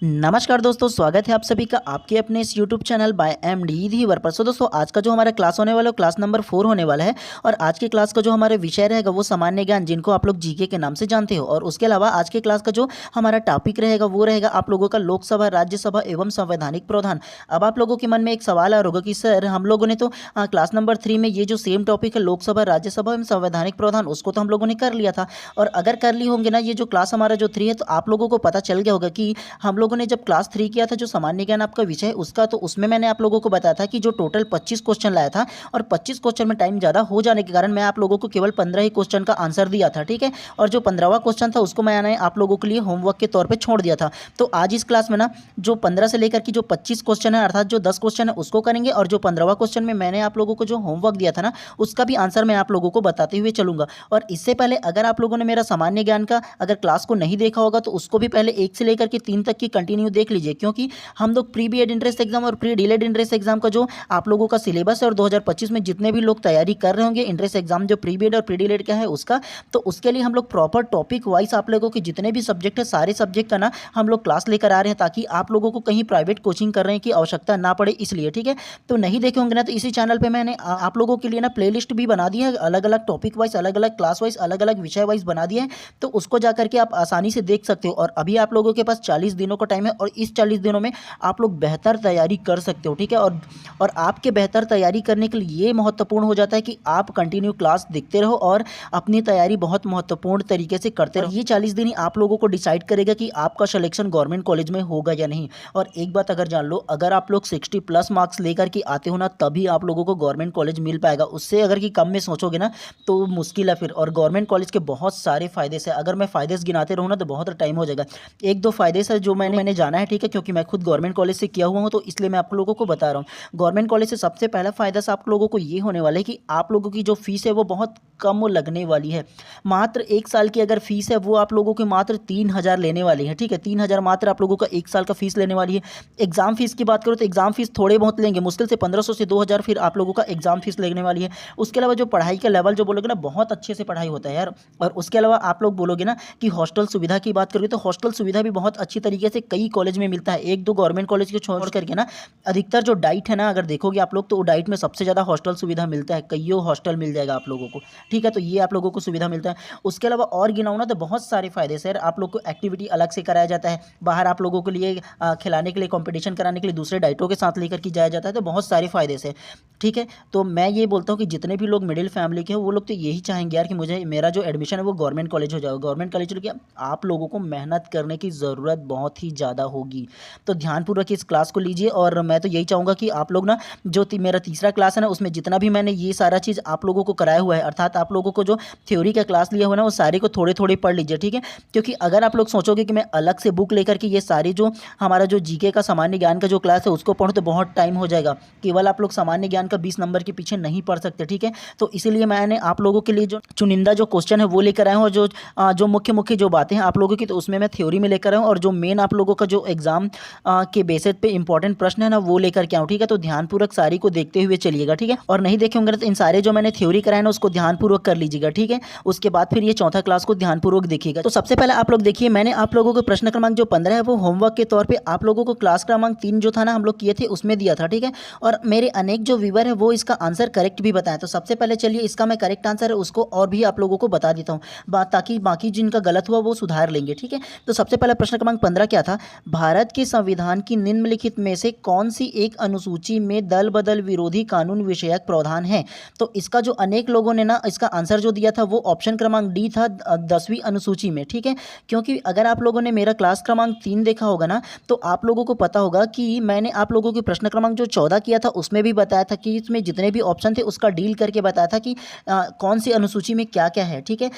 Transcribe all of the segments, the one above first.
नमस्कार दोस्तों, स्वागत है आप सभी का आपके अपने इस यूट्यूब चैनल बाय एमडी धीवर पर। सो दोस्तों, आज का जो हमारा क्लास होने वाला है क्लास नंबर 4 होने वाला है। और आज के क्लास का जो हमारा विषय रहेगा वो सामान्य ज्ञान, जिनको आप लोग जीके के नाम से जानते हो। और उसके अलावा आज के क्लास का जो हमारा टॉपिक रहेगा वो रहेगा आप लोगों का लोकसभा, राज्यसभा एवं संवैधानिक प्रावधान। अब आप लोगों के मन में एक सवाल आ रहा होगा कि सर, हम लोगों ने तो क्लास नंबर 3 में ये जो सेम टॉपिक है लोकसभा, राज्यसभा एवं संवैधानिक प्रावधान, उसको तो हम लोगों ने कर लिया था। और अगर कर ली होंगे ना ये जो क्लास हमारा जो 3 है, तो आप लोगों को पता चल गया होगा कि हम लोगों ने जब क्लास 3 किया था जो सामान्य ज्ञान आपका विषय है उसका, तो उसमें मैंने आप लोगों को बताया था कि जो टोटल 25 क्वेश्चन लाया था, और 25 क्वेश्चन में टाइम ज़्यादा हो जाने के कारण मैं आप लोगों को केवल 15 ही क्वेश्चन का आंसर दिया था। ठीक है, और जो 15वां क्वेश्चन था उसको मैंने आप लोगों के लिए होमवर्क के तौर पर छोड़ दिया था। तो आज इस क्लास में ना जो 15 से लेकर के जो 25 क्वेश्चन है, अर्थात जो 10 क्वेश्चन है उसको करेंगे, और जो 15वां क्वेश्चन में मैंने आप लोगों को जो होमवर्क दिया था ना उसका भी आंसर मैं आप लोगों को बताते हुए चलूंगा। और इससे पहले अगर आप लोगों ने मेरा सामान्य ज्ञान का अगर क्लास को नहीं देखा होगा तो उसको भी पहले 1 से लेकर के 3 तक की कंटिन्यू देख लीजिए, क्योंकि हम लोग प्री बीएड इंट्रेंस एग्जाम और प्री डीलेड इंट्रेंस एग्जाम का जो आप लोगों का सिलेबस है, और 2025 में जितने भी लोग तैयारी कर रहे होंगे इंट्रेंस एग्जाम जो प्री बीएड और प्री डीलेड का है उसका, तो उसके लिए हम लोग प्रॉपर टॉपिक वाइज आप लोगों के जितने भी सब्जेक्ट है सारे सब्जेक्ट का ना हम लोग क्लास लेकर आ रहे हैं, ताकि आप लोगों को कहीं प्राइवेट कोचिंग करने की आवश्यकता ना पड़े, इसलिए। ठीक है, तो नहीं देखे होंगे ना तो इसी चैनल पर मैंने आप लोगों के लिए ना प्लेलिस्ट भी बना दी है, अलग अलग टॉपिक वाइज, अलग अलग क्लास वाइज, अलग अलग विषय वाइज बना दिया है, तो उसको जाकर के आप आसानी से देख सकते हो। और अभी आप लोगों के पास 40 दिनों का टाइम है, और इस 40 दिनों में आप लोग बेहतर तैयारी कर सकते हो। ठीक है, और आपके बेहतर तैयारी करने के लिए ये महत्वपूर्ण हो जाता है कि आप कंटिन्यू क्लास देखते रहो और अपनी तैयारी बहुत महत्वपूर्ण तरीके से करते रहो। ये 40 दिन ही आप लोगों को डिसाइड करेगा कि आपका सिलेक्शन गवर्नमेंट कॉलेज में होगा या नहीं। और एक बात अगर जान लो, अगर आप लोग 60+ मार्क्स लेकर के आते हो ना तभी आप लोगों को गवर्नमेंट कॉलेज मिल पाएगा। उससे अगर कि कम में सोचोगे ना तो मुश्किल है फिर। और गवर्नमेंट कॉलेज के बहुत सारे फायदे से अगर मैं फायदे गिनाते रहूँ ना तो बहुत टाइम हो जाएगा। एक दो फायदे से जो मैंने जाना है, ठीक है, क्योंकि मैं खुद गवर्नमेंट कॉलेज से किया हुआ हूँ, तो इसलिए मैं आप लोगों को बता रहा हूँ। गवर्नमेंट कॉलेज से सबसे पहला फायदा से आप लोगों को ये होने वाला है कि आप लोगों की जो फीस है वो बहुत कम लगने वाली है। मात्र 1 साल की अगर फीस है वो आप लोगों की मात्र 3000 लेने वाली है। ठीक है, 3000 मात्र आप लोगों का 1 साल का फीस लेने वाली है। एग्जाम फीस की बात करो तो एग्जाम फीस थोड़े बहुत लेंगे, मुश्किल से 1500 से 2000 फिर आप लोगों का एग्जाम फीस लेने वाली है। उसके अलावा जो पढ़ाई का लेवल जो बोलोगे ना, बहुत अच्छे से पढ़ाई होता है यार। और उसके अलावा आप लोग बोलोगे ना कि हॉस्टल सुविधा की बात करोगे तो हॉस्टल सुविधा भी बहुत अच्छी तरीके से कई कॉलेज में मिलता है। 1-2 गवर्नमेंट कॉलेज को छोड़ करके ना अधिकतर जो डाइट है ना, अगर देखोगे आप लोग तो डाइट में सबसे ज़्यादा हॉस्टल सुविधा मिलता है, कईयों हॉस्टल मिल जाएगा आप लोगों को। ठीक है, तो ये आप लोगों को सुविधा मिलता है। उसके अलावा और गिनाऊँ ना तो बहुत सारे फायदे सर, आप लोग को एक्टिविटी अलग से कराया जाता है, बाहर आप लोगों के लिए खिलाने के लिए, कंपटीशन कराने के लिए दूसरे डाइटों के साथ लेकर के जाया जाता है, तो बहुत सारे फायदे से। ठीक है, तो मैं ये बोलता हूँ कि जितने भी लोग मिडिल फैमिली के हो वो लोग तो यही चाहेंगे यार कि मुझे मेरा जो एडमिशन है वो गवर्नमेंट कॉलेज हो जाए। गवर्नमेंट कॉलेज हो गया, आप लोगों को मेहनत करने की ज़रूरत बहुत ही ज़्यादा होगी, तो ध्यानपूर्वक इस क्लास को लीजिए। और मैं तो यही चाहूँगा कि आप लोग ना जो मेरा तीसरा क्लास है ना उसमें जितना भी मैंने ये सारा चीज़ आप लोगों को कराया हुआ है, अर्थात आप लोगों को जो थ्योरी का क्लास लिया हुआ है ना वो सारे को थोड़े थोड़े पढ़ लीजिए। ठीक है, क्योंकि अगर आप लोग सोचोगे कि मैं अलग से बुक लेकर के ये सारी जो हमारा जो जीके का सामान्य ज्ञान का जो क्लास है उसको पढ़ो तो बहुत टाइम हो जाएगा। केवल आप लोग सामान्य ज्ञान का 20 नंबर के पीछे नहीं पढ़ सकते। ठीक है, तो इसीलिए मैंने आप लोगों के लिए जो चुनिंदा जो क्वेश्चन है वो लेकर आया हूँ, और जो मुख्य मुख्य जो बातें हैं आप लोगों की, तो उसमें मैं थ्योरी में लेकर आया हूँ, और जो मेन आप लोगों का जो एग्जाम के बेसिस पे इंपॉर्टेंट प्रश्न है ना वो लेकर के आऊँ। ठीक है, तो ध्यानपूर्वक सारी को देखते हुए चलिएगा। ठीक है, और नहीं देखे होंगे तो इन सारे जो मैंने थ्योरी कराया ना उसको ध्यानपूर्वक कर लीजिएगा। ठीक है, उसके बाद फिर ये चौथा क्लास को ध्यानपूर्वक देखिएगा। तो सबसे पहले आप लोग देखिए, मैंने आप लोगों को प्रश्न क्रमांक जो 15 है वो होमवर्क के तौर पे आप लोगों को क्लास क्रमांक 3 जो था ना हम लोग किए थे उसमें दिया था। ठीक है, और मेरे अनेक जो व्यूअर है वो इसका आंसर करेक्ट भी बताएं। तो सबसे पहले चलिए इसका मैं करेक्ट आंसर है उसको और भी आप लोगों को बता देता हूँ, ताकि बाकी जिनका गलत हुआ वो सुधार लेंगे। ठीक है, तो सबसे पहले प्रश्न क्रमांक 15 क्या था, भारत के संविधान की निम्नलिखित में से कौन सी एक अनुसूची में दल बदल विरोधी कानून विषयक प्रावधान है। तो इसका जो अनेक लोगों ने ना इसका आंसर जो दिया था वो ऑप्शन क्रमांक डी था, 10वीं अनुसूची में। ठीक है, क्योंकि अगर आप लोगों ने मेरा क्लास क्रमांक 3 देखा होगा ना तो आप लोगों को पता होगा कि मैंने आप लोगों के प्रश्न क्रमांक जो 14 किया था उसमें भी बताया था कि इसमें जितने भी ऑप्शन थे उसका डील करके बताया था कि कौन सी अनुसूची में क्या क्या है। ठीक है,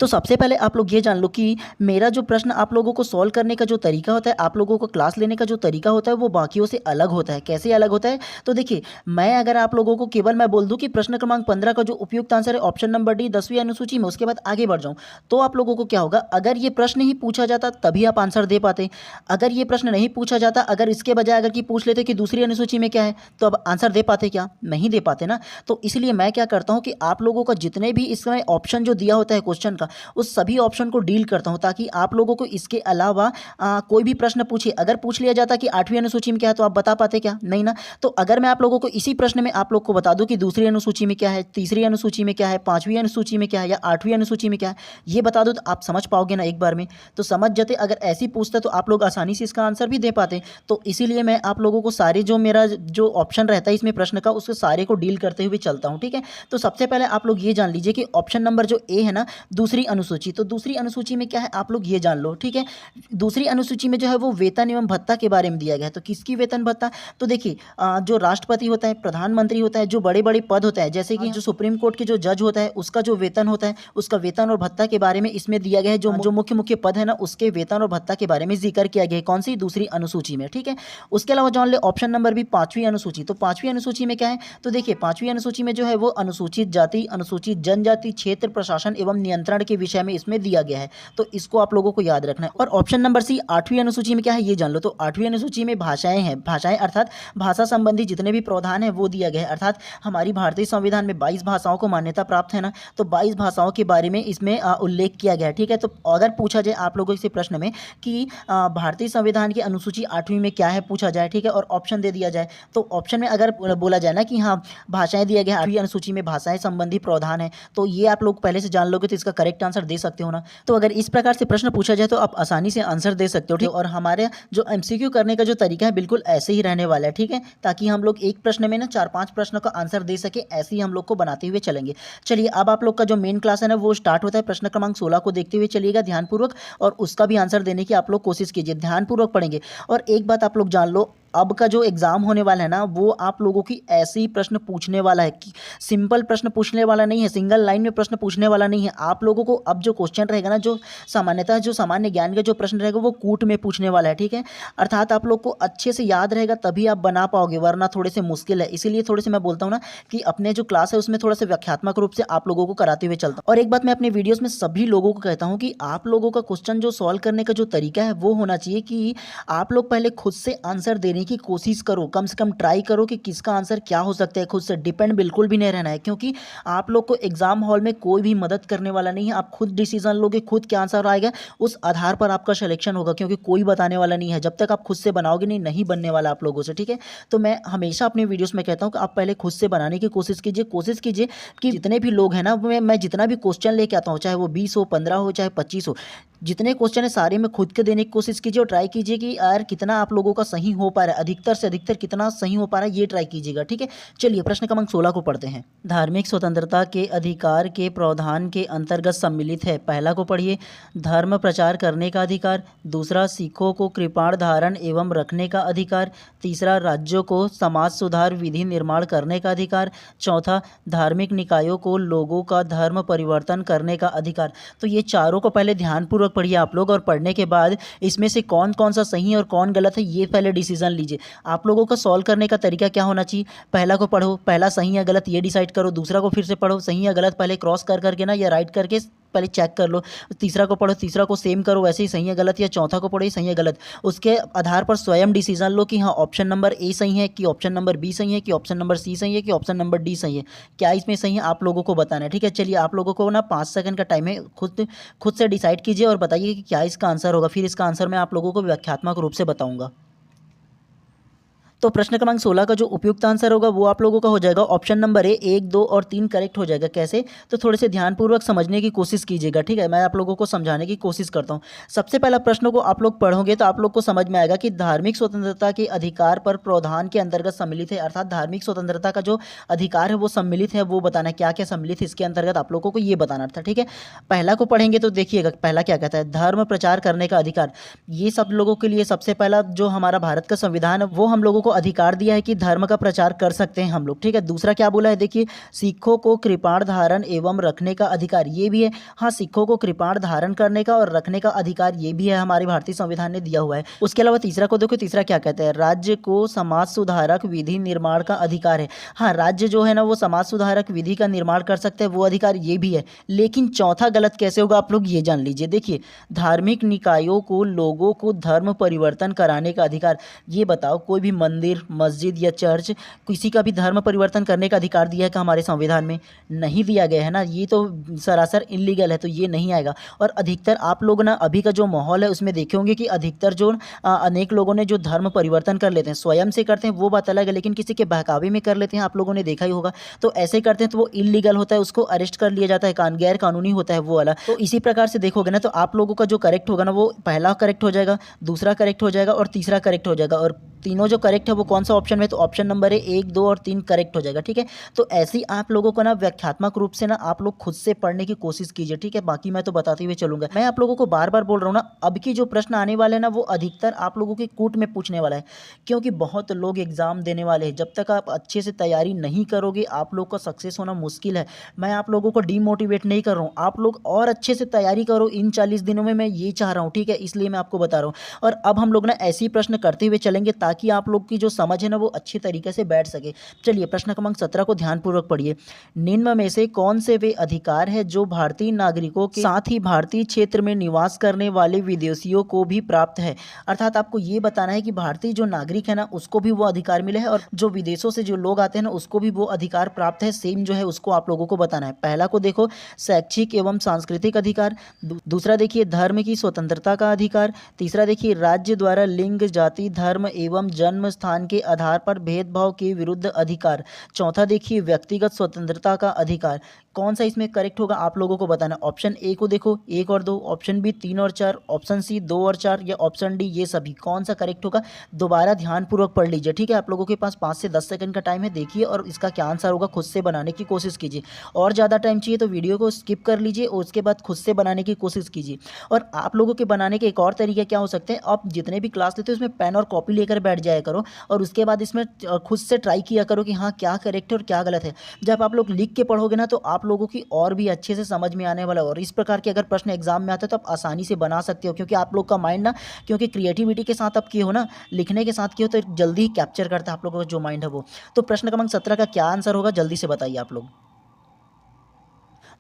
तो सबसे पहले आप लोग ये जान लो कि मेरा जो प्रश्न आप लोगों को सॉल्व करने का जो तरीका होता है, आप लोगों को क्लास लेने का जो तरीका होता है वो बाकियों से अलग होता है। कैसे अलग होता है, तो देखिए, मैं अगर आप लोगों को केवल मैं बोल दूं कि प्रश्न क्रमांक 15 का जो उपयुक्त आंसर है ऑप्शन नंबर डी 10वीं अनुसूची में, उसके बाद आगे बढ़ जाऊं, तो आप लोगों को क्या होगा, अगर ये प्रश्न ही पूछा जाता तभी आप आंसर दे पाते। अगर ये प्रश्न नहीं पूछा जाता, अगर इसके बजाय अगर कि पूछ लेते कि दूसरी अनुसूची में क्या है, तो अब आंसर दे पाते क्या, नहीं दे पाते ना। तो इसलिए मैं क्या करता हूं कि आप लोगों का जितने भी इसमें ऑप्शन जो दिया होता है क्वेश्चन का, उस सभी ऑप्शन को डील करता हूं ताकि आप लोगों को इसके अलावा कोई कोई भी प्रश्न पूछिए, अगर पूछ लिया जाता कि 8वीं अनुसूची में क्या है तो आप बता पाते क्या? नहीं ना। तो अगर मैं आप लोगों को इसी प्रश्न में आप लोग को बता दूं कि दूसरी अनुसूची में क्या है, तीसरी अनुसूची में क्या है, 5वीं अनुसूची में क्या है या 8वीं अनुसूची में क्या है, ये बता दो तो आप समझ पाओगे ना एक बार में। तो समझ जाते, अगर ऐसी पूछता तो आप लोग आसानी से इसका आंसर भी दे पाते। तो इसीलिए मैं आप लोगों को सारे जो मेरा जो ऑप्शन रहता है इसमें प्रश्न का, उसके सारे को डील करते हुए चलता हूँ, ठीक है। तो सबसे पहले आप लोग ये जान लीजिए कि ऑप्शन नंबर जो ए है ना, दूसरी अनुसूची, तो दूसरी अनुसूची में क्या है आप लोग ये जान लो, ठीक है। दूसरी अनुसूची में जो है वो वेतन एवं भत्ता के बारे में दिया गया है। तो किसकी वेतन भत्ता? तो देखिए जो राष्ट्रपति होता है, प्रधानमंत्री होता है, जो बड़े बड़े पद होता है, जैसे कि जो सुप्रीम कोर्ट के जो जज होता है उसका जो वेतन होता है, उसका वेतन और भत्ता के बारे में इसमें दिया गया है। जो मुख्य मुख्य पद है ना, उसके वेतन और भत्ता के बारे में जिक्र किया गया है। कौन सी? दूसरी अनुसूची में, ठीक है। उसके अलावा जान ले ऑप्शन नंबर भी 5वीं अनुसूची। तो 5वीं अनुसूची में क्या है? तो देखिए 5वीं अनुसूची में जो है वो अनुसूचित जाति, अनुसूचित जनजाति, क्षेत्र प्रशासन एवं नियंत्रण के विषय में इसमें दिया गया है। तो इसको आप लोगों को याद रखना है। और ऑप्शन नंबर सी 8वीं अनुसूची में क्या है ये जान लो। तो 8वीं अनुसूची में भाषाएं हैं। भाषाएं अर्थात भाषा संबंधी जितने भी प्रावधान है वो दिया गया है। अर्थात हमारी भारतीय संविधान में 22 भाषाओं को मान्यता प्राप्त है ना, तो 22 भाषाओं के बारे में इसमें उल्लेख किया गया है, ठीक है। तो अगर पूछा जाए आप लोगों से प्रश्न में कि भारतीय संविधान की अनुसूची 8वीं में क्या है पूछा जाए, ठीक है, और ऑप्शन दे दिया जाए, तो ऑप्शन में अगर बोला जाए ना कि हाँ भाषाएं दिया गया 8वीं अनुसूची में भाषाएं संबंधी प्रावधान है, तो ये आप लोग पहले से जान लोगे तो इसका करेक्ट आंसर दे सकते हो ना। तो अगर इस प्रकार से प्रश्न पूछा जाए तो आप आसानी से आंसर दे सकते हो, ठीक। और हमारे जो एमसीक्यू करने का जो तरीका है बिल्कुल ऐसे ही रहने वाला है, ठीक है, ताकि हम लोग एक प्रश्न में ना 4-5 प्रश्नों का आंसर दे सके, ऐसे ही हम लोग को बनाते हुए चलेंगे। चलिए अब आप लोग का जो मेन क्लास है ना वो स्टार्ट होता है। प्रश्न क्रमांक 16 को देखते हुए चलिएगा ध्यानपूर्वक, और उसका भी आंसर देने की आप लोग कोशिश कीजिए, ध्यानपूर्वक पढ़ेंगे। और एक बात आप लोग जान लो, अब का जो एग्जाम होने वाला है ना वो आप लोगों की ऐसे ही प्रश्न पूछने वाला है कि सिंपल प्रश्न पूछने वाला नहीं है, सिंगल लाइन में प्रश्न पूछने वाला नहीं है। आप लोगों को अब जो क्वेश्चन रहेगा ना, जो सामान्यतः जो सामान्य ज्ञान का जो प्रश्न रहेगा वो कूट में पूछने वाला है, ठीक है। अर्थात आप लोग को अच्छे से याद रहेगा तभी आप बना पाओगे, वरना थोड़े से मुश्किल है। इसीलिए थोड़े से मैं बोलता हूँ ना कि अपने जो क्लास है उसमें थोड़ा सा व्याख्यात्मक रूप से आप लोगों को कराते हुए चलता हूँ। और एक बात मैं अपने वीडियोस में सभी लोगों को कहता हूँ कि आप लोगों का क्वेश्चन जो सॉल्व करने का जो तरीका है वो होना चाहिए कि आप लोग पहले खुद से आंसर देने की कोशिश करो, कम से कम ट्राई करो कि किसका आंसर क्या हो सकता है। खुद से डिपेंड बिल्कुल भी नहीं रहना है, क्योंकि आप लोग को एग्जाम हॉल में कोई भी मदद करने वाला नहीं है। आप खुद डिसीजन लोगे, खुद क्या आंसर आएगा उस आधार पर आपका सिलेक्शन होगा, क्योंकि कोई बताने वाला नहीं है। जब तक आप खुद से बनाओगे नहीं बनने वाला आप लोगों से, ठीक है। तो मैं हमेशा अपने वीडियोस में कहता हूँ कि आप पहले खुद से बनाने की कोशिश कीजिए कि जितने भी लोग हैं ना, मैं जितना भी क्वेश्चन लेके आता हूँ, चाहे वो 20 हो, 15 हो, चाहे 25 हो, जितने क्वेश्चन है सारे में खुद के देने की कोशिश कीजिए। और ट्राई कीजिए कि यार कितना आप लोगों का सही हो पा रहा है, अधिकतर से अधिकतर कितना सही हो पा रहा है ये ट्राई कीजिएगा, ठीक है। चलिए प्रश्न क्रमांक 16 को पढ़ते हैं। धार्मिक स्वतंत्रता के अधिकार के प्रावधान के अंतर्गत सम्मिलित है। पहला को पढ़िए, धर्म प्रचार करने का अधिकार। दूसरा, सिखों को कृपाण धारण एवं रखने का अधिकार। तीसरा, राज्यों को समाज सुधार विधि निर्माण करने का अधिकार। चौथा, धार्मिक निकायों को लोगों का धर्म परिवर्तन करने का अधिकार। तो ये चारों को पहले ध्यानपूर्वक पढ़िए आप लोग, और पढ़ने के बाद इसमें से कौन कौन सा सही है और कौन गलत है ये पहले डिसीजन लीजिए। आप लोगों का सॉल्व करने का तरीका क्या होना चाहिए, पहला को पढ़ो, पहला सही या गलत ये डिसाइड करो। दूसरा को फिर से पढ़ो, सही या गलत पहले क्रॉस कर करके ना या राइट करके पहले चेक कर लो। तीसरा को पढ़ो, तीसरा को सेम करो वैसे ही, सही या गलत, या चौथा को पढ़ो सही या गलत। उसके आधार पर स्वयं डिसीजन लो कि हाँ ऑप्शन नंबर ए सही है कि ऑप्शन नंबर बी सही है कि ऑप्शन नंबर सी सही है कि ऑप्शन नंबर डी सही है, क्या इसमें सही है आप लोगों को बताना है, ठीक है। चलिए आप लोगों को ना 5 सेकंड का टाइम है, खुद से डिसाइड कीजिए और बताइए कि क्या इसका आंसर होगा। फिर इसका आंसर मैं आप लोगों को व्याख्यात्मक रूप से बताऊंगा। तो प्रश्न क्रमांक 16 का जो उपयुक्त आंसर होगा वो आप लोगों का हो जाएगा ऑप्शन नंबर ए, 1, 2 और 3 करेक्ट हो जाएगा। कैसे? तो थोड़े से ध्यानपूर्वक समझने की कोशिश कीजिएगा, ठीक है। मैं आप लोगों को समझाने की कोशिश करता हूँ। सबसे पहला प्रश्न को आप लोग पढ़ोगे तो आप लोग को समझ में आएगा कि धार्मिक स्वतंत्रता के अधिकार पर प्रावधान के अंतर्गत सम्मिलित है। अर्थात धार्मिक स्वतंत्रता का जो अधिकार है वो सम्मिलित है, वो बताना है क्या क्या सम्मिलित है इसके अंतर्गत आप लोगों को ये बताना था, ठीक है। पहला को पढ़ेंगे तो देखिएगा पहला क्या कहता है, धर्म प्रचार करने का अधिकार। ये सब लोगों के लिए सबसे पहला जो हमारा भारत का संविधान है वो हम लोगों को अधिकार दिया है कि धर्म का प्रचार कर सकते हैं हम लोग, ठीक है। दूसरा क्या बोला है, देखिए सिखों को कृपाण धारण एवं रखने का अधिकार, ये भी है। हाँ, सिखों को कृपाण धारण करने का और रखने का अधिकार ये भी है, हमारे भारतीय संविधान ने दिया हुआ है। उसके अलावा तीसरा को देखो, तीसरा क्या कहता है, राज्य को समाज सुधारक विधि निर्माण का अधिकार है। हाँ, राज्य जो है ना वो समाज सुधारक विधि का निर्माण कर सकते हैं, वो अधिकार ये भी है। लेकिन चौथा गलत कैसे होगा आप लोग ये जान लीजिए। देखिए धार्मिक निकायों को लोगों को धर्म परिवर्तन कराने का अधिकार, ये बताओ कोई भी मंदिर, मस्जिद या चर्च, किसी का भी धर्म परिवर्तन करने का अधिकार दिया है क्या हमारे संविधान में? नहीं दिया गया है ना, ये तो सरासर इल्लीगल है, तो ये नहीं आएगा। और अधिकतर आप लोग ना अभी का जो माहौल है उसमें देखे होंगे कि अधिकतर जो अनेक लोगों ने जो धर्म परिवर्तन कर लेते हैं, स्वयं से करते हैं वो बात अलग है, लेकिन किसी के बहकावे में कर लेते हैं, आप लोगों ने देखा ही होगा। तो ऐसे करते हैं तो वो इल्लीगल होता है, उसको अरेस्ट कर लिया जाता है, गैर कानूनी होता है वो वाला। तो इसी प्रकार से देखोगे ना तो आप लोगों का जो करेक्ट होगा ना वो पहला करेक्ट हो जाएगा, दूसरा करेक्ट हो जाएगा और तीसरा करेक्ट हो जाएगा। और तीनों जो करेक्ट है वो कौन सा ऑप्शन में? तो ऑप्शन नंबर है 1, 2 और 3 करेक्ट हो जाएगा, ठीक है। तो ऐसे ही आप लोगों को ना व्याख्यात्मक रूप से ना आप लोग खुद से पढ़ने की कोशिश कीजिए, ठीक है। बाकी मैं तो बताते हुए चलूंगा। मैं आप लोगों को बार बार बोल रहा हूँ ना, अब की जो प्रश्न आने वाले हैं ना वो अधिकतर आप लोगों के कूट में पूछने वाला है, क्योंकि बहुत लोग एग्जाम देने वाले हैं। जब तक आप अच्छे से तैयारी नहीं करोगे आप लोग का सक्सेस होना मुश्किल है। मैं आप लोगों को डीमोटिवेट नहीं कर रहा हूँ, आप लोग और अच्छे से तैयारी करो इन 40 दिनों में, मैं ये चाह रहा हूँ, ठीक है। इसलिए मैं आपको बता रहा हूँ। और अब हम लोग ना ऐसे ही प्रश्न करते हुए चलेंगे ताकि आप लोग की जो समझ है ना वो अच्छी तरीके से बैठ सके। चलिए प्रश्न क्रमांक 17 को ध्यानपूर्वक पढ़िए। निम्न में से कौन से वे अधिकार है जो भारतीय नागरिकों के साथ ही भारतीय क्षेत्र में निवास करने वाले विदेशियों को भी प्राप्त है? अर्थात आपको ये बताना है कि भारतीय जो नागरिक है ना उसको भी वो अधिकार मिले हैं और जो विदेशों से जो लोग आते हैं ना उसको भी वो अधिकार प्राप्त है, सेम जो है उसको आप लोगों को बताना है। पहला को देखो शैक्षिक एवं सांस्कृतिक अधिकार, दूसरा देखिए धर्म की स्वतंत्रता का अधिकार, तीसरा देखिए राज्य द्वारा लिंग, जाति, धर्म एवं जन्म स्थान के आधार पर भेदभाव के विरुद्ध अधिकार, चौथा देखिए व्यक्तिगत स्वतंत्रता का अधिकार। कौन सा इसमें करेक्ट होगा आप लोगों को बताना। ऑप्शन ए को देखो 1 और 2, ऑप्शन बी 3 और 4, ऑप्शन सी 2 और 4 या ऑप्शन डी ये सभी, कौन सा करेक्ट होगा? दोबारा ध्यानपूर्वक पढ़ लीजिए, ठीक है। आप लोगों के पास 5 से 10 सेकंड का टाइम है, देखिए और इसका क्या आंसर होगा खुद से बनाने की कोशिश कीजिए। और ज़्यादा टाइम चाहिए तो वीडियो को स्किप कर लीजिए और उसके बाद खुद से बनाने की कोशिश कीजिए। और आप लोगों के बनाने के एक और तरीके क्या हो सकते हैं, आप जितने भी क्लास लेते हो उसमें पेन और कॉपी लेकर बैठ जाया करो और उसके बाद इसमें खुद से ट्राई किया करो कि हाँ क्या करेक्ट है और क्या गलत है। जब आप लोग लिख के पढ़ोगे ना तो आप लोगों की और भी अच्छे से समझ में आने वाला है। और इस प्रकार के अगर प्रश्न एग्जाम में आते हैं तो आप आसानी से बना सकते हो, क्योंकि आप लोग का माइंड ना, क्योंकि क्रिएटिविटी के साथ आप किए हो ना, लिखने के साथ किए हो तो जल्दी ही कैप्चर करता है आप लोगों का जो माइंड है वो। तो प्रश्न क्रमांक 17 का क्या आंसर होगा जल्दी से बताइए आप लोग।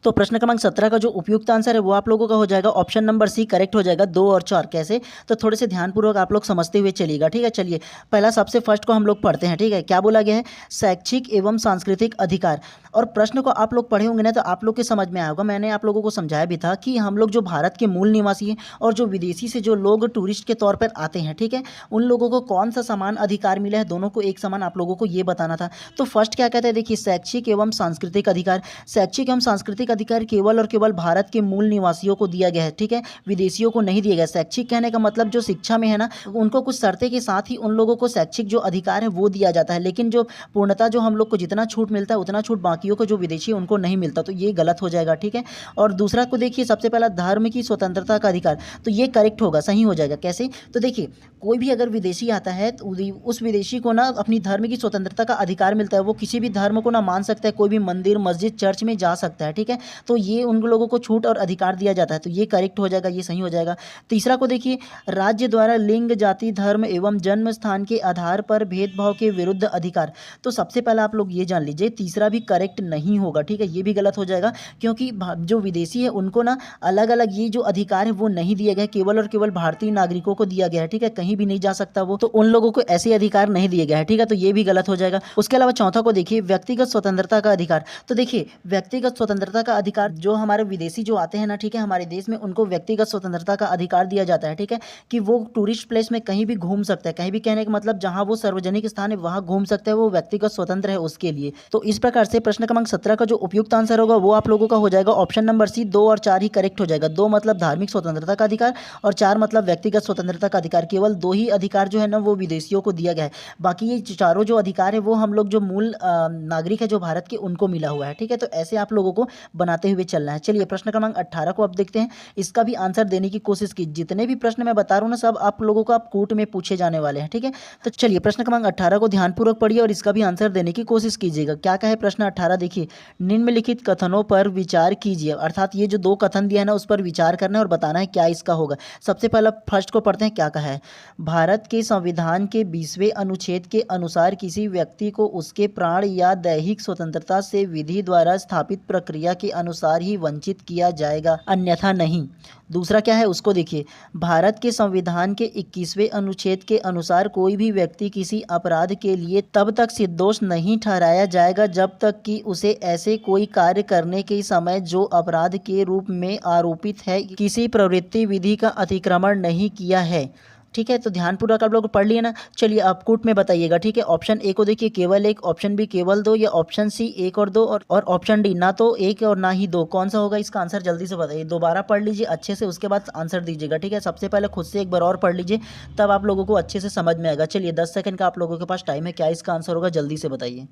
तो प्रश्न क्रमांक 17 का जो उपयुक्त आंसर है वो आप लोगों का हो जाएगा ऑप्शन नंबर सी करेक्ट हो जाएगा, 2 और 4। कैसे? तो थोड़े से ध्यानपूर्वक आप लोग समझते हुए चलिएगा, ठीक है। चलिए पहला सबसे फर्स्ट को हम लोग पढ़ते हैं, ठीक है। क्या बोला गया है? शैक्षिक एवं सांस्कृतिक अधिकार। और प्रश्न को आप लोग पढ़े होंगे ना तो आप लोग के समझ में आया होगा, मैंने आप लोगों को समझाया भी था कि हम लोग जो भारत के मूल निवासी हैं और जो विदेशी से जो लोग टूरिस्ट के तौर पर आते हैं, ठीक है, उन लोगों को कौन सा समान अधिकार मिला है, दोनों को एक समान आप लोगों को ये बताना था। तो फर्स्ट क्या कहते हैं, देखिए शैक्षिक एवं सांस्कृतिक अधिकार। शैक्षिक एवं सांस्कृतिक अधिकार केवल और केवल भारत के मूल निवासियों को दिया गया है, ठीक है, विदेशियों को नहीं दिया गया। शैक्षिक कहने का मतलब जो शिक्षा में है ना उनको कुछ शर्तें के साथ ही उन लोगों को शैक्षिक जो अधिकार है वो दिया जाता है, लेकिन जो पूर्णतः जो हम लोग को जितना छूट मिलता है उतना छूट बाकियों को जो विदेशी उनको नहीं मिलता, तो ये गलत हो जाएगा, ठीक है। और दूसरा को देखिए सबसे पहला धर्म की स्वतंत्रता का अधिकार, तो ये करेक्ट होगा, सही हो जाएगा। कैसे? तो देखिए कोई भी अगर विदेशी आता है तो उस विदेशी को ना अपनी धर्म की स्वतंत्रता का अधिकार मिलता है, वो किसी भी धर्म को ना मान सकता है, कोई भी मंदिर, मस्जिद, चर्च में जा सकता है, ठीक है। तो ये उन लोगों को छूट और अधिकार दिया जाता है, तो ये करेक्ट हो जाएगा, ये सही हो जाएगा। तीसरा को देखिए राज्य द्वारा लिंग, जाति, धर्म एवं जन्म स्थान के आधार पर भेदभाव के विरुद्ध अधिकार, तो सबसे पहला आप लोग ये जान लीजिए तीसरा भी करेक्ट नहीं होगा, ठीक है, ये भी गलत हो जाएगा, क्योंकि जो विदेशी है उनको ना अलग अलग ये जो अधिकार है वो नहीं दिया गया, केवल और केवल भारतीय नागरिकों को दिया गया है, ठीक है, कहीं भी नहीं जा सकता वो, तो उन लोगों को ऐसे अधिकार नहीं दिए गया है, ठीक है, तो ये भी गलत हो जाएगा। उसके अलावा चौथा को देखिए व्यक्तिगत स्वतंत्रता का अधिकार, तो देखिए व्यक्तिगत स्वतंत्रता का अधिकार जो हमारे विदेशी जो आते हैं ना, ठीक है, हमारे देश में उनको व्यक्तिगत स्वतंत्रता का अधिकार दिया जाता है, ठीक है, कि वो टूरिस्ट प्लेस में कहीं भी घूम सकता है, कहीं भी कहने का मतलब जहां वो सार्वजनिक स्थान है वहां घूम सकता है, वो व्यक्तिगत स्वतंत्र है उसके लिए। तो इस प्रकार से प्रश्न क्रमांक 17 का जो उपयुक्त आंसर होगा वो आप लोगों का हो जाएगा ऑप्शन नंबर सी, 2 और 4 ही करेक्ट हो जाएगा। 2 मतलब धार्मिक स्वतंत्रता का अधिकार और 4 मतलब व्यक्तिगत स्वतंत्रता का अधिकार। केवल 2 ही अधिकार जो है ना वो विदेशियों को दिया गया है, बाकी ये चारों जो अधिकार है वो हम लोग जो मूल नागरिक है जो भारत के उनको मिला हुआ है, ठीक है। तो ऐसे आप लोगों को बनाते हुए चलना है। चलिए प्रश्न क्रमांक 18 को अब देखते हैं, इसका भी आंसर देने की कोशिश की। जितने भी प्रश्न मैं बता रहा हूँ ना सब आप लोगों को आप कूट में पूछे जाने वाले हैं, ठीक है। तो चलिए प्रश्न क्रमांक 18 को ध्यानपूर्वक पढ़िए और इसका भी आंसर देने की कोशिश कीजिएगा। क्या कहे प्रश्न 18, देखिए निम्नलिखित कथनों पर विचार कीजिए, अर्थात ये जो 2 कथन दिया है ना उस पर विचार करना है और बताना है क्या इसका होगा। सबसे पहला फर्स्ट को पढ़ते हैं, क्या कहा है, भारत के संविधान के 20वें अनुच्छेद के अनुसार किसी व्यक्ति को उसके प्राण या दैहिक स्वतंत्रता से विधि द्वारा स्थापित प्रक्रिया के के अनुसार ही वंचित किया जाएगा, अन्यथा नहीं। दूसरा क्या है उसको देखिए, भारत के संविधान के 21वें अनुच्छेद के अनुसार कोई भी व्यक्ति किसी अपराध के लिए तब तक निर्दोष नहीं ठहराया जाएगा जब तक कि उसे ऐसे कोई कार्य करने के समय जो अपराध के रूप में आरोपित है किसी प्रवृत्ति विधि का अतिक्रमण नहीं किया है। ठीक है, तो ध्यानपूर्वक आप लोग पढ़ लिए ना। चलिए आप कूट में बताइएगा। ठीक है, ऑप्शन ए को देखिए केवल एक, ऑप्शन बी केवल दो, या ऑप्शन सी एक और दो, और ऑप्शन डी ना तो एक और ना ही दो। कौन सा होगा इसका आंसर, जल्दी से बताइए। दोबारा पढ़ लीजिए अच्छे से, उसके बाद आंसर दीजिएगा। ठीक है, सबसे पहले खुद से एक बार और पढ़ लीजिए, तब आप लोगों को अच्छे से समझ में आएगा। चलिए 10 सेकंड का आप लोगों के पास टाइम है, क्या इसका आंसर होगा जल्दी से बताइए।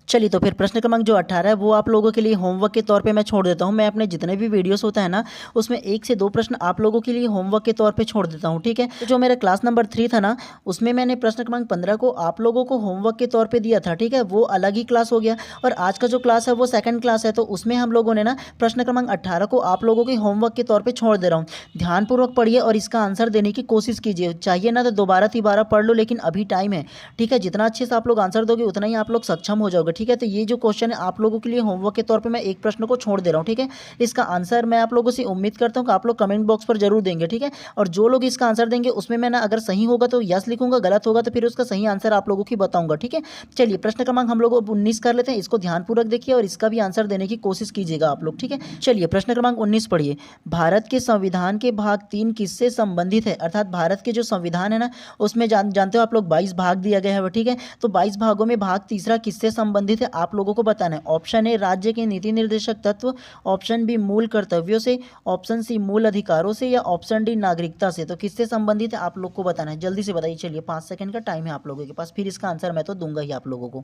चलिए तो फिर प्रश्न क्रमांक जो 18 है वो आप लोगों के लिए होमवर्क के तौर पे मैं छोड़ देता हूँ। मैं अपने जितने भी वीडियोस होता है ना उसमें 1 से 2 प्रश्न आप लोगों के लिए होमवर्क के तौर पे छोड़ देता हूँ। ठीक है, तो जो मेरा क्लास नंबर 3 था ना उसमें मैंने प्रश्न क्रमांक 15 को आप लोगों को होमवर्क के तौर पर दिया था। ठीक है, वो अलग ही क्लास हो गया, और आज का जो क्लास है वो सेकंड क्लास है, तो उसमें हम लोगों ने ना प्रश्न क्रमांक 18 को आप लोगों के होमवर्क के तौर पर छोड़ दे रहा हूँ। ध्यानपूर्वक पढ़िए और इसका आंसर देने की कोशिश कीजिए। चाहिए ना तो दोबारा तिबारा पढ़ लो, लेकिन अभी टाइम है। ठीक है, जितना अच्छे से आप लोग आंसर दोगे उतना ही आप लोग सक्षम हो जाओगे। ठीक है, तो ये जो क्वेश्चन आप लोगों के लिए होमवर्क के तौर पे मैं एक प्रश्न को छोड़ दे रहा हूं। ठीक है, इसका आंसर मैं आप लोगों से उम्मीद करता हूं कि आप लोग कमेंट बॉक्स पर जरूर देंगे। ठीक है, और जो लोग इसका आंसर देंगे उसमें मैं ना अगर सही होगा तो यस लिखूंगा, गलत होगा तो फिर उसका सही आंसर आप लोगों की बताऊंगा। ठीक है, चलिए प्रश्न क्रमांक हम लोग 19 कर लेते हैं। इसको ध्यानपूर्वक देखिए और इसका भी आंसर देने की कोशिश कीजिएगा आप लोग। ठीक है, चलिए प्रश्न क्रमांक 19 पढ़िए। भारत के संविधान के भाग 3 किससे संबंधित है? अर्थात भारत के जो संविधान है ना उसमें जानते हो आप लोग 22 भाग दिया गया है। ठीक है, तो 22 भागों में भाग तीसरा किससे संबंधित है आप लोगों को बताना है। ऑप्शन ए राज्य के नीति निर्देशक तत्व, ऑप्शन बी मूल कर्तव्यों से, ऑप्शन सी मूल अधिकारों से, या ऑप्शन डी नागरिकता से। तो किससे संबंधित है आप लोग को बताना है, जल्दी से बताइए। चलिए 5 सेकंड का टाइम है आप लोगों के पास, फिर इसका आंसर मैं तो दूंगा ही आप लोगों को।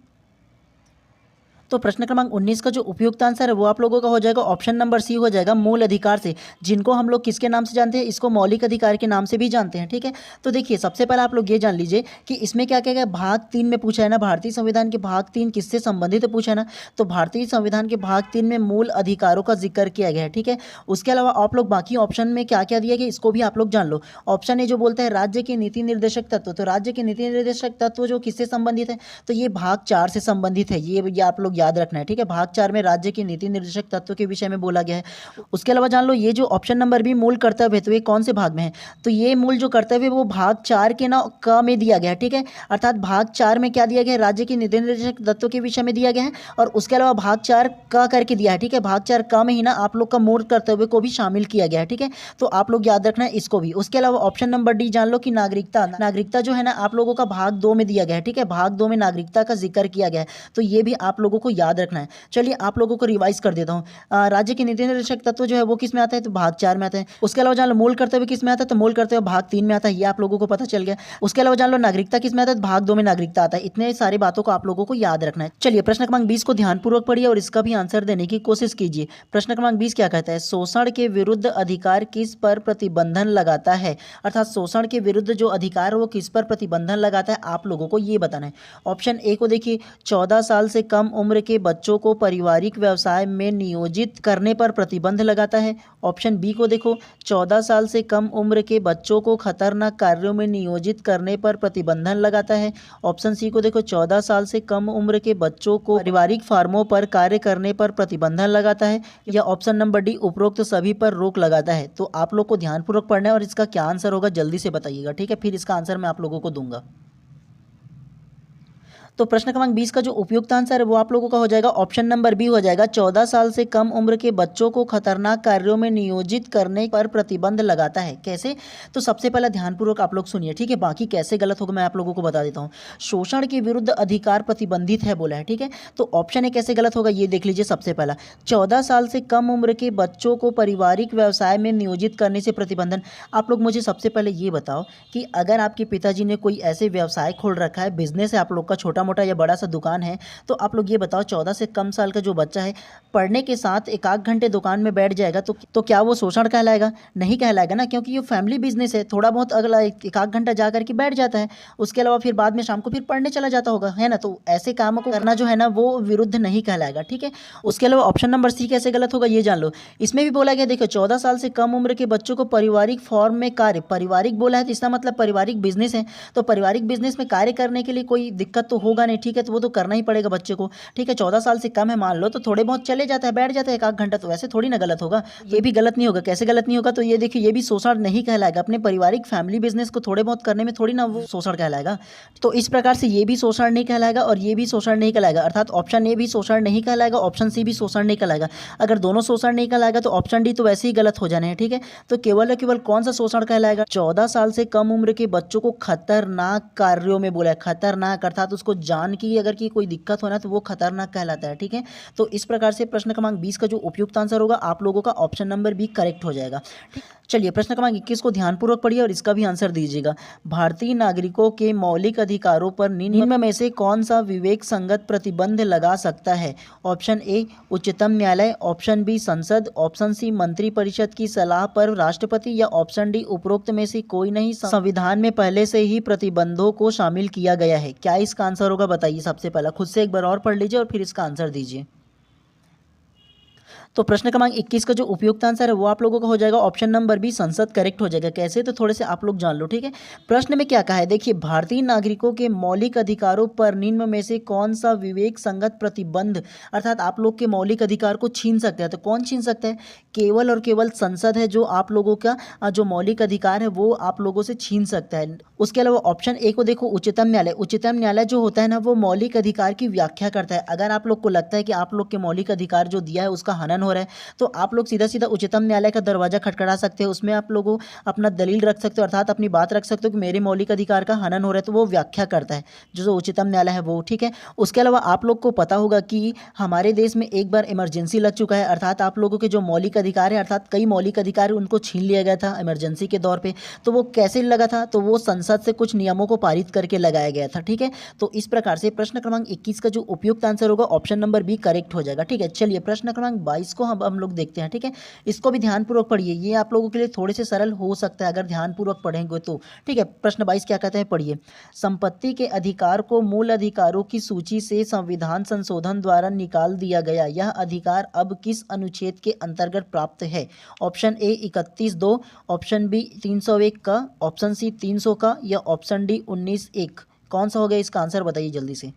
तो प्रश्न क्रमांक 19 का जो उपयुक्त आंसर है वो आप लोगों का हो जाएगा ऑप्शन नंबर सी हो जाएगा, मूल अधिकार से, जिनको हम लोग किसके नाम से जानते हैं, इसको मौलिक अधिकार के नाम से भी जानते हैं। ठीक है, तो देखिए सबसे पहले आप लोग ये जान लीजिए कि इसमें क्या क्या है। भाग 3 में पूछा है ना, भारतीय संविधान के भाग 3 किससे संबंधित है पूछा है ना, तो भारतीय संविधान के भाग 3 में मूल अधिकारों का जिक्र किया गया है। ठीक है, उसके अलावा आप लोग बाकी ऑप्शन में क्या क्या दिया गया इसको भी आप लोग जान लो। ऑप्शन ए जो बोलता है राज्य के नीति निर्देशक तत्व, तो राज्य के नीति निर्देशक तत्व जो किससे संबंधित है, तो ये भाग 4 से संबंधित है। ये आप लोग याद रखना है। ठीक है, भाग 4 में राज्य के नीति निर्देशक तत्व के विषय में बोला गया है। उसके अलावा जान लो ये जो ऑप्शन नंबर बी मूल कर्तव्य है, तो ये कौन से भाग में है, तो ये मूल जो कर्तव्य है वो भाग 4 के ना क में दिया गया है। ठीक है, अर्थात भाग 4 में क्या दिया गया है, राज्य के नीति निर्देशक तत्व के विषय में दिया गया है, और उसके अलावा भाग 4 क करके दिया है। ठीक है, भाग 4 क में ही ना आप लोग का मूल कर्तव्य को भी शामिल किया गया है। ठीक है, तो आप लोग याद रखना है इसको भी। उसके अलावा ऑप्शन नंबर डी जान लो कि नागरिकता जो है ना आप लोगों का भाग 2 में दिया गया है। ठीक है, भाग 2 में नागरिकता का जिक्र किया गया है, तो ये भी आप लोगों को याद रखना है। चलिए आप लोगों को रिवाइज कर देता हूँ। राज्य के नीति निर्देशक तत्व जो है वो किस में आता है, तो भाग 4 में आता है। उसके अलावा जान लो मूल कर्तव्य किस में आता है, तो मूल कर्तव्य भाग 3 में आता है, ये आप लोगों को पता चल गया। उसके अलावा जान लो नागरिकता किस में आता है, तो भाग 2 में नागरिकता आता है। इतने सारी बातों को आप लोगों को याद रखना है। चलिए प्रश्न क्रमांक 20 को ध्यानपूर्वक पढ़िए और इसका भी आंसर देने की कोशिश कीजिए। प्रश्न क्रमांक 20 क्या कहता है, शोषण के विरुद्ध अधिकार किस पर प्रतिबंधन लगाता है, अर्थात शोषण के विरुद्ध जो अधिकार वो किस पर प्रतिबंधन लगाता है आप लोगों को ये बताना है। ऑप्शन ए को देखिए 14 साल से कम उम्र के बच्चों को पारिवारिक व्यवसाय में नियोजित करने पर प्रतिबंध लगाता है। ऑप्शन बी को देखो 14 साल से कम उम्र के बच्चों को खतरनाक कार्यों में नियोजित करने पर प्रतिबंधन लगाता है। ऑप्शन सी को देखो 14 साल से कम उम्र के बच्चों को पारिवारिक फार्मों पर कार्य करने पर प्रतिबंधन लगाता है, या ऑप्शन नंबर डी उपरोक्त सभी पर रोक लगाता है। तो आप लोग को ध्यानपूर्वक पढ़ना है और इसका क्या आंसर होगा जल्दी से बताइएगा। ठीक है, फिर इसका आंसर मैं आप लोगों को दूंगा। तो प्रश्न क्रमांक 20 का जो उपयुक्त आंसर है वो आप लोगों का हो जाएगा ऑप्शन नंबर बी हो जाएगा, 14 साल से कम उम्र के बच्चों को खतरनाक कार्यों में नियोजित करने पर प्रतिबंध लगाता है। कैसे, तो सबसे पहला ध्यानपूर्वक आप लोग सुनिए। ठीक है, बाकी कैसे गलत होगा मैं आप लोगों को बता देता हूँ। शोषण के विरुद्ध अधिकार प्रतिबंधित है बोला है। ठीक है, तो ऑप्शन ए कैसे गलत होगा ये देख लीजिए। सबसे पहला 14 साल से कम उम्र के बच्चों को पारिवारिक व्यवसाय में नियोजित करने से प्रतिबंधन। आप लोग मुझे सबसे पहले ये बताओ कि अगर आपके पिताजी ने कोई ऐसे व्यवसाय खोल रखा है, बिजनेस है आप लोग का, छोटा मोटा या बड़ा सा दुकान है, तो आप लोग ये बताओ 14 से कम साल का जो बच्चा है पढ़ने के साथ एक आध घंटे दुकान में बैठ जाएगा तो क्या वो शोषण कहलाएगा? नहीं कहलाएगा ना, क्योंकि ये फैमिली बिजनेस है। थोड़ा बहुत अगला एक आध घंटा जा करके बैठ जाता है, उसके अलावा फिर बाद में शाम को फिर पढ़ने चला जाता होगा, है ना। तो ऐसे कामों को करना जो है ना वो विरुद्ध नहीं कहलाएगा। ठीक है, उसके अलावा ऑप्शन नंबर सी कैसे गलत होगा ये जान लो। इसमें भी बोला गया देखो 14 साल से कम उम्र के बच्चों को पारिवारिक फॉर्म में कार्य, पारिवारिक बोला है तो इसका मतलब पारिवारिक बिजनेस है, तो पारिवारिक बिजनेस में कार्य करने के लिए कोई दिक्कत तो होगा नहीं, ठीक है, तो वो तो करना ही पड़ेगा बच्चे को, ठीक है। 14 साल से कम है मान लो तो थोड़े बहुत चले जाता है, बैठ जाता है 1 आध घंटा, तो वैसे थोड़ी ना गलत होगा, ये भी गलत नहीं होगा। कैसे गलत नहीं होगा, तो ये देखिए ये भी शोषण नहीं कहलाएगा, अपने पारिवारिक फैमिली बिजनेस को थोड़े बहुत करने में थोड़ी ना वो शोषण कहलाएगा। तो इस प्रकार से ये भी शोषण नहीं कहलाएगा और ये भी शोषण नहीं कहलाएगा, अर्थात ऑप्शन ए भी शोषण नहीं कहलाएगा, ऑप्शन सी भी शोषण नहीं कहलाएगा। अगर दोनों शोषण नहीं कहलाएगा तो ऑप्शन डी तो वैसे ही गलत हो जाने हैं, ठीक है। तो केवल और केवल कौन सा शोषण कहलाएगा, 14 साल से कम उम्र के बच्चों को खतरनाक कार्यों में बोला है, खतरनाक अर्थात उसको जान की अगर की कोई दिक्कत हो ना तो वो खतरनाक कहलाता है, ठीक है। तो इस प्रकार से प्रश्न क्रमांक 20 का जो उपयुक्त आंसर होगा आप लोगों का ऑप्शन नंबर बी करेक्ट हो जाएगा। चलिए प्रश्न क्रमांक 21 को ध्यानपूर्वक पढ़िए और इसका भी आंसर दीजिएगा। भारतीय नागरिकों के मौलिक अधिकारों पर निम्न में से कौन सा विवेक संगत प्रतिबंध लगा सकता है? ऑप्शन ए उच्चतम न्यायालय, ऑप्शन बी संसद, ऑप्शन सी मंत्रिपरिषद की सलाह पर राष्ट्रपति या ऑप्शन डी उपरोक्त में से कोई नहीं। संविधान में पहले से ही प्रतिबंधों को शामिल किया गया है। क्या इसका आंसर होगा बताइए। सबसे पहला खुद से एक बार और पढ़ लीजिए और फिर इसका आंसर दीजिए। तो प्रश्न क्रमांक 21 का जो उपयुक्त आंसर है वो आप लोगों का हो जाएगा ऑप्शन नंबर बी संसद करेक्ट हो जाएगा। कैसे, तो थोड़े से आप लोग जान लो, ठीक है। प्रश्न में क्या कहा है देखिए, भारतीय नागरिकों के मौलिक अधिकारों पर निम्न में से कौन सा विवेक संगत प्रतिबंध, अर्थात आप लोग के मौलिक अधिकार को छीन सकता है। तो कौन छीन सकता है, केवल और केवल संसद है जो आप लोगों का जो मौलिक अधिकार है वो आप लोगों से छीन सकता है। उसके अलावा ऑप्शन ए को देखो उच्चतम न्यायालय, उच्चतम न्यायालय जो होता है ना वो मौलिक अधिकार की व्याख्या करता है। अगर आप लोग को लगता है कि आप लोग के मौलिक अधिकार जो दिया है उसका हनन हो रहा है तो आप लोग सीधा सीधा उच्चतम न्यायालय का दरवाजा खटखटा सकते हो, उसमें आप लोगों अपना दलील रख सकते हो, अर्थात अपनी बात रख सकते हो कि मेरे मौलिक अधिकार का हनन हो रहा है, तो वो व्याख्या करता है जो उच्चतम न्यायालय है वो, ठीक है। उसके अलावा आप लोग को पता होगा कि हमारे देश में एक बार इमरजेंसी लग चुका है, अर्थात आप लोगों के जो मौलिक अधिकार है, अर्थात कई मौलिक अधिकार उनको छीन लिया गया था इमरजेंसी के दौर पर। तो वो कैसे लगा था, तो वो संसद से कुछ नियमों को पारित करके लगाया गया था, ठीक है। तो इस प्रकार से प्रश्न क्रमांक 21 का जो उपयुक्त आंसर होगा ऑप्शन नंबर बी करेक्ट हो जाएगा, ठीक है। चलिए प्रश्न क्रमांक 22 को हम लोग देखते हैं, ठीक है। इसको भी ध्यानपूर्वक पढ़िए, ये आप लोगों के लिए थोड़े से सरल हो सकता है अगर ध्यानपूर्वक पढ़ेंगे तो, ठीक है। प्रश्न 22 क्या कहता है पढ़िए। संपत्ति के अधिकार को मूल अधिकारों की सूची से संविधान संशोधन द्वारा निकाल दिया गया, यह अधिकार अब किस अनुच्छेद के अंतर्गत प्राप्त है? ऑप्शन ए 31(2), ऑप्शन बी 301 का, ऑप्शन सी 300 का या ऑप्शन डी 19(1). कौन सा हो गया इसका आंसर बताइए जल्दी से।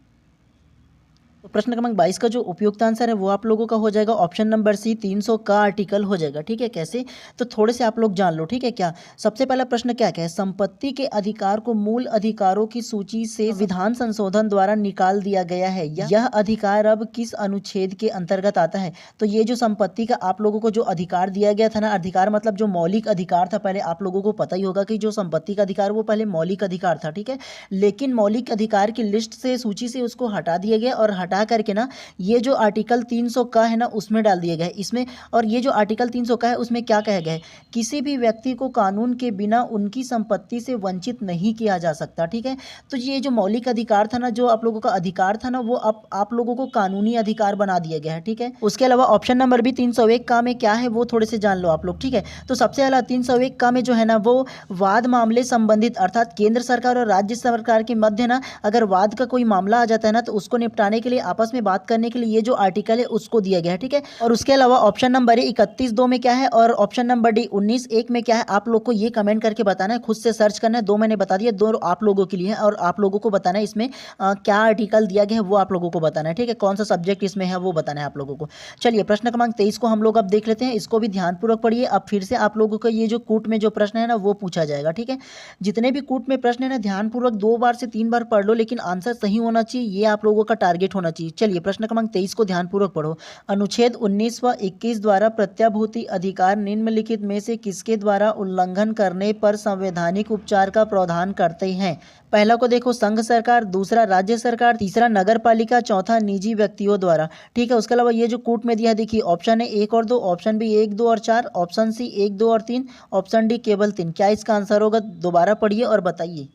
तो प्रश्न क्रमांक 22 का जो उपयुक्त आंसर है वो आप लोगों का हो जाएगा ऑप्शन नंबर सी 300 का आर्टिकल हो जाएगा, ठीक है। कैसे, तो थोड़े से आप लोग जान लो, ठीक है। क्या सबसे पहला प्रश्न क्या है, संपत्ति के अधिकार को मूल अधिकारों की सूची से विधान संशोधन द्वारा निकाल दिया गया है, यह अधिकार अब किस अनुच्छेद के अंतर्गत आता है? तो ये जो संपत्ति का आप लोगों को जो अधिकार दिया गया था ना, अधिकार मतलब जो मौलिक अधिकार था, पहले आप लोगों को पता ही होगा कि जो संपत्ति का अधिकार वो पहले मौलिक अधिकार था, ठीक है। लेकिन मौलिक अधिकार की लिस्ट से सूची से उसको हटा दिया गया और हटा करके ना ये जो आर्टिकल 300 का है ना उसमें डाल दिया गया है इसमें। और ये जो आर्टिकल 300 का है उसमें क्या कहा गया है, किसी भी व्यक्ति को कानून के बिना उनकी संपत्ति से वंचित नहीं किया जा सकता, ठीक है। तो ये जो मौलिक अधिकार था ना, जो आप लोगों का अधिकार था ना, वो आप लोगों को कानूनी अधिकार बना दिया गया है, ठीक है। उसके अलावा ऑप्शन नंबर भी 301 का में क्या है वो थोड़े से जान लो आप लोग, ठीक है। तो सबसे पहला 301 का में जो है ना वो वाद मामले संबंधित, अर्थात केंद्र सरकार और राज्य सरकार के मध्य ना अगर वाद का कोई मामला आ जाता है ना तो उसको निपटाने के लिए आपस में बात करने के लिए ये जो आर्टिकल है उसको दिया गया है, ठीक है। और उसके अलावा ऑप्शन नंबर 31(2) में क्या है और ऑप्शन नंबर डी 19(1) में क्या है, आप लोग को ये कमेंट करके बताना है, खुद से सर्च करना है। दो मैंने बता दिया, दो आप लोगों के लिए है और आप लोगों को बताना है इसमें क्या आर्टिकल दिया गया है वो आप लोगों को बताना है, ठीक है। कौन सा सब्जेक्ट इसमें है वो बताना है आप लोगों को। चलिए प्रश्न क्रमांक 23 को हम लोग अब देख लेते हैं, इसको भी ध्यानपूर्वक पढ़िए। अब फिर से आप लोगों का ये जो कूट में जो प्रश्न है ना वो पूछा जाएगा, ठीक है। जितने भी कूट में प्रश्न है ना ध्यानपूर्वक 2 बार से 3 बार पढ़ लो, लेकिन आंसर सही होना चाहिए, ये आप लोगों का टारगेट होना चाहिए। चलिए प्रश्न क्रमांक 23 को ध्यानपूर्वक पढ़ो। अनुच्छेद 19 व 21 द्वारा प्रत्याभूति अधिकार निम्नलिखित में से किसके द्वारा उल्लंघन करने पर संवैधानिक उपचार का प्रावधान करते हैं? पहला को देखो संघ सरकार, दूसरा राज्य सरकार, तीसरा नगर पालिका, चौथा निजी व्यक्तियों द्वारा, ठीक है। उसके अलावा ये जो कूट में दिया देखिए ऑप्शन है 1 और 2, ऑप्शन बी 1, 2 और 4, ऑप्शन सी 1, 2 और 3, ऑप्शन डी केवल 3। क्या इसका आंसर होगा दोबारा पढ़िए और बताइए।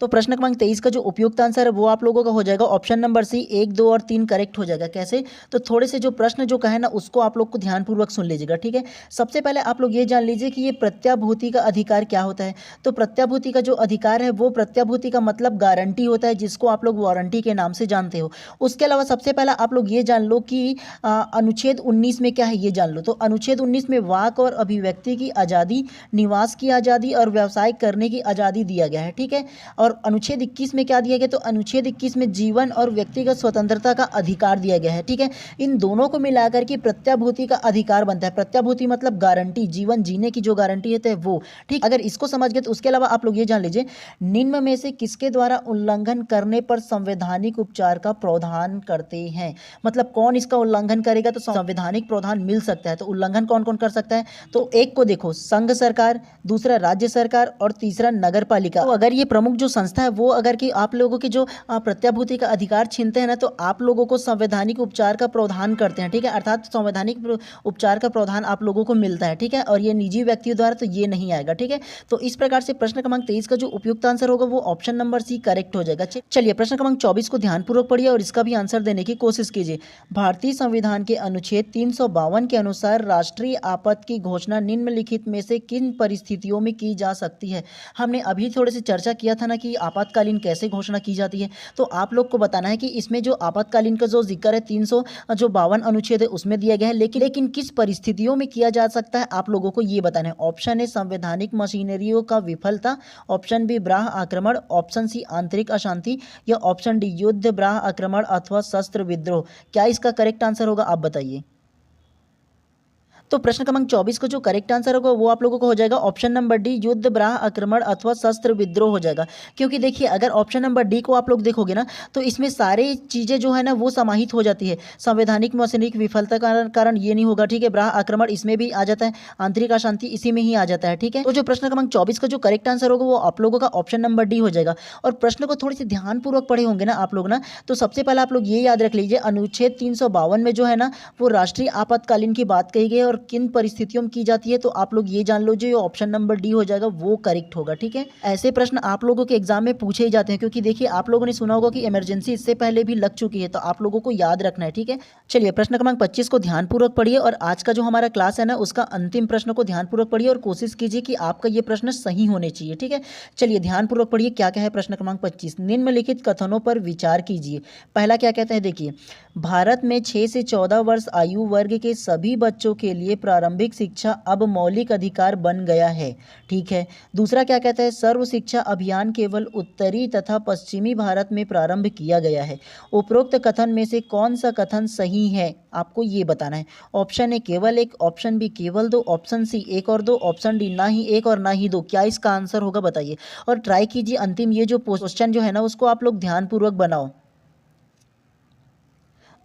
तो प्रश्न क्रमांक 23 का जो उपयुक्त आंसर है वो आप लोगों का हो जाएगा ऑप्शन नंबर सी 1, 2 और 3 करेक्ट हो जाएगा। कैसे, तो थोड़े से जो प्रश्न जो कहे ना उसको आप लोग को ध्यानपूर्वक सुन लीजिएगा, ठीक है। सबसे पहले आप लोग ये जान लीजिए कि ये प्रत्याभूति का अधिकार क्या होता है। तो प्रत्याभूति का जो अधिकार है वो प्रत्याभूति का मतलब गारंटी होता है, जिसको आप लोग वारंटी के नाम से जानते हो। उसके अलावा सबसे पहला आप लोग ये जान लो कि अनुच्छेद 19 में क्या है ये जान लो। तो अनुच्छेद 19 में वाक और अभिव्यक्ति की आज़ादी, निवास की आज़ादी और व्यवसाय करने की आज़ादी दिया गया है, ठीक है। और अनुच्छेद 21 में क्या दिया गया, तो अनुच्छेद 21 में जीवन और व्यक्तिगत स्वतंत्रता का अधिकार दिया गया है। ठीक है, इन दोनों को मिलाकर के प्रत्याभूति का अधिकार बनता है। प्रत्याभूति मतलब गारंटी, जीवन जीने की जो गारंटी है तो वो। ठीक, अगर इसको समझ गए तो उसके अलावा आप लोग ये जान लीजिए, निम्न में से किसके द्वारा उल्लंघन करने पर संवैधानिक उपचार का प्रावधान करते हैं। मतलब कौन इसका उल्लंघन करेगा तो संवैधानिक प्रावधान मिल सकता है। तो उल्लंघन कौन कौन कर सकता है, तो एक को देखो संघ सरकार, दूसरा राज्य सरकार और तीसरा नगर पालिका। तो अगर ये प्रमुख जो संस्था है वो अगर कि आप लोगों की जो प्रत्याभूति का अधिकार छीनते हैं ना, तो आप लोगों को संवैधानिक उपचार का प्रावधान करते हैं। ठीक है, अर्थात संवैधानिक उपचार का प्रावधान आप लोगों को मिलता है। ठीक है, और ये निजी व्यक्तियों द्वारा तो ये नहीं आएगा। ठीक है, तो इस प्रकार से प्रश्न क्रमांक 23 का जो उपयुक्त आंसर होगा वो ऑप्शन नंबर सी करेक्ट हो जाएगा। चलिए प्रश्न क्रमांक 24 को ध्यानपूर्वक पढ़िए और इसका भी आंसर देने की कोशिश कीजिए। भारतीय संविधान के अनुच्छेद 352 के अनुसार राष्ट्रीय आपात की घोषणा निम्नलिखित में से किन परिस्थितियों में की जा सकती है। हमने अभी थोड़े से चर्चा किया था ना कि आपातकालीन कैसे घोषणा की जाती है। तो आप लोग को बताना है कि इसमें जो आपातकालीन का जो जिक्र है 352 अनुच्छेद है उसमें दिया गया है, लेकिन किस परिस्थितियों में किया जा सकता है आप लोगों को ये बताना है। ऑप्शन ए संवैधानिक मशीनरियों का विफलता, ऑप्शन बी बाह्य आक्रमण, ऑप्शन सी आंतरिक अशांति या ऑप्शन डी युद्ध, बाह्य आक्रमण अथवा शस्त्र विद्रोह। क्या इसका करेक्ट आंसर होगा आप बताइए। तो प्रश्न क्रमांक 24 का जो करेक्ट आंसर होगा वो आप लोगों को हो जाएगा ऑप्शन नंबर डी युद्ध, बाह्य आक्रमण अथवा शस्त्र विद्रोह हो जाएगा। क्योंकि देखिए अगर ऑप्शन नंबर डी को आप लोग देखोगे ना तो इसमें सारी चीज़ें जो है ना वो समाहित हो जाती है। संवैधानिक मशीनरी विफलता का कारण ये नहीं होगा। ठीक है, बाह्य आक्रमण इसमें भी आ जाता है, आंतरिक अशांति इसी में ही आ जाता है। ठीक है, तो जो प्रश्न क्रमांक 24 का जो करेक्ट आंसर होगा वो आप लोगों का ऑप्शन नंबर डी हो जाएगा। और प्रश्न को थोड़ी सी ध्यानपूर्वक पढ़े होंगे ना आप लोग ना, तो सबसे पहले आप लोग ये याद रख लीजिए अनुच्छेद 352 में जो है ना वो राष्ट्रीय आपातकालीन की बात कही गई है और किन परिस्थितियों की जाती है। तो आप लोग ये जान लो जो ऑप्शन नंबर डी हो जाएगा वो करेक्ट होगा। ठीक है, ऐसे प्रश्न आप लोगों के एग्जाम में पूछे ही जाते हैं क्योंकि देखिए आप लोगों ने सुना होगा कि इमरजेंसी इससे पहले भी लग चुकी है, तो आप लोगों को याद रखना है। ठीक है, चलिए प्रश्न क्रमांक 25 को ध्यानपूर्वक पढ़िए और आज का जो हमारा क्लास है ना उसका अंतिम प्रश्न को ध्यानपूर्वक पढ़िए और कोशिश कीजिए कि आपका ये प्रश्न सही होने चाहिए। ठीक है, चलिए ध्यानपूर्वक पढ़िए क्या क्या है प्रश्न क्रमांक 25। निम्नलिखित कथनों पर विचार कीजिए। पहला क्या कहता है, देखिए भारत में 6 से 14 वर्ष आयु वर्ग के सभी बच्चों के लिए प्रारंभिक शिक्षा अब मौलिक अधिकार बन गया है। ठीक है, दूसरा क्या कहता है, सर्व शिक्षा अभियान केवल उत्तरी तथा पश्चिमी भारत में प्रारंभ किया गया है। उपरोक्त कथन में से कौन सा कथन सही है आपको ये बताना है। ऑप्शन ए केवल एक, ऑप्शन बी केवल दो, ऑप्शन सी एक और दो, ऑप्शन डी ना ही एक और ना ही दो। क्या इसका आंसर होगा बताइए और ट्राई कीजिए अंतिम ये जो क्वेश्चन जो है ना उसको आप लोग ध्यानपूर्वक बनाओ।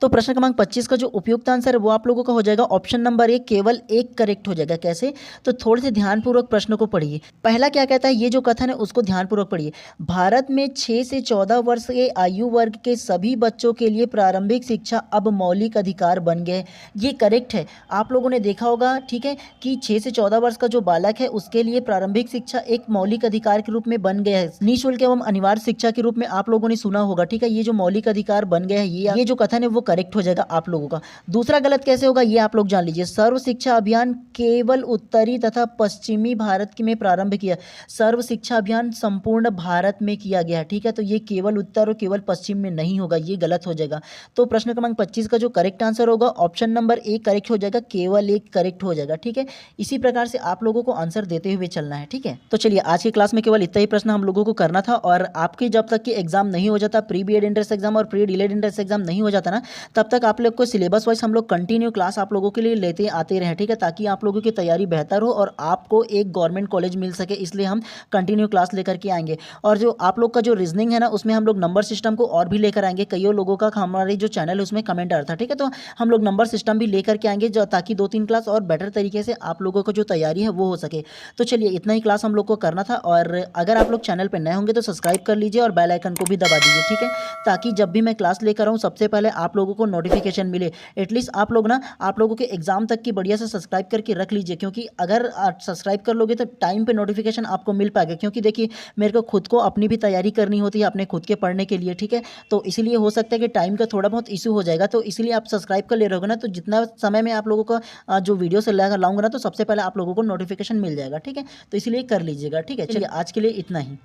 तो प्रश्न क्रमांक 25 का जो उपयुक्त आंसर है वो आप लोगों का हो जाएगा ऑप्शन नंबर ए केवल एक करेक्ट हो जाएगा। कैसे, तो थोड़े से ध्यानपूर्वक प्रश्न को पढ़िए। पहला क्या कहता है, ये जो कथन है उसको ध्यानपूर्वक पढ़िए। भारत में 6 से 14 वर्ष के आयु वर्ग के सभी बच्चों के लिए प्रारंभिक शिक्षा अब मौलिक अधिकार बन गए। ये करेक्ट है, आप लोगों ने देखा होगा। ठीक है, कि 6 से 14 वर्ष का जो बालक है उसके लिए प्रारंभिक शिक्षा एक मौलिक अधिकार के रूप में बन गया है, निःशुल्क एवं अनिवार्य शिक्षा के रूप में आप लोगों ने सुना होगा। ठीक है, ये जो मौलिक अधिकार बन गया है ये जो कथन है वो करेक्ट हो जाएगा आप लोगों का। दूसरा गलत कैसे होगा ये आप लोग जान लीजिए। सर्व शिक्षा अभियान केवल उत्तरी तथा पश्चिमी भारत में प्रारंभ किया। सर्व शिक्षा अभियान संपूर्ण भारत में किया गया। ठीक है, तो ये केवल उत्तर और केवल पश्चिम में नहीं होगा, ये गलत हो जाएगा। तो प्रश्न क्रमांक 25 का जो करेक्ट आंसर होगा ऑप्शन नंबर ए करेक्ट हो जाएगा, केवल एक करेक्ट हो जाएगा। ठीक है, इसी प्रकार से आप लोगों को आंसर देते हुए चलना है। ठीक है, तो चलिए आज की क्लास में केवल इतना ही प्रश्न हम लोगों को करना था और आपकी जब तक कि एग्जाम नहीं हो जाता, प्री बीएड एंट्रेंस एग्जाम और प्री डीएड एंट्रेंस एग्जाम नहीं हो जाता ना, तब तक आप लोग को सिलेबस वाइज हम लोग कंटिन्यू क्लास आप लोगों के लिए लेते आते रहें। ठीक है, ताकि आप लोगों की तैयारी बेहतर हो और आपको एक गवर्नमेंट कॉलेज मिल सके, इसलिए हम कंटिन्यू क्लास लेकर के आएंगे। और जो आप लोग का जो रीजनिंग है ना उसमें हम लोग नंबर सिस्टम को और भी लेकर आएंगे। कई लोगों का हमारे जो चैनल है उसमें कमेंट आ रहा था। ठीक है, तो हम लोग नंबर सिस्टम भी लेकर के आएंगे जो ताकि 2-3 क्लास और बेटर तरीके से आप लोगों को जो तैयारी है वो हो सके। तो चलिए इतना ही क्लास हम लोग को करना था और अगर आप लोग चैनल पर नए होंगे तो सब्सक्राइब कर लीजिए और बेल आइकन को भी दबा दीजिए। ठीक है, ताकि जब भी मैं क्लास लेकर आऊँ सबसे पहले आप लोगों को नोटिफिकेशन मिले। एटलीस्ट आप लोग ना आप लोगों के एग्जाम तक की बढ़िया से सब्सक्राइब करके रख लीजिए, क्योंकि अगर आप सब्सक्राइब कर लोगे तो टाइम पे नोटिफिकेशन आपको मिल पाएगा। क्योंकि देखिए मेरे को खुद को अपनी भी तैयारी करनी होती है अपने खुद के पढ़ने के लिए। ठीक है, तो इसीलिए हो सकता है कि टाइम का थोड़ा बहुत इशू हो जाएगा, तो इसलिए आप सब्सक्राइब कर ले रहोगे ना तो जितना समय में आप लोगों को जो वीडियो से लाऊंगा ना तो सबसे पहले आप लोगों को नोटिफिकेशन मिल जाएगा। ठीक है, तो इसलिए कर लीजिएगा। ठीक है, चलिए आज के लिए इतना ही।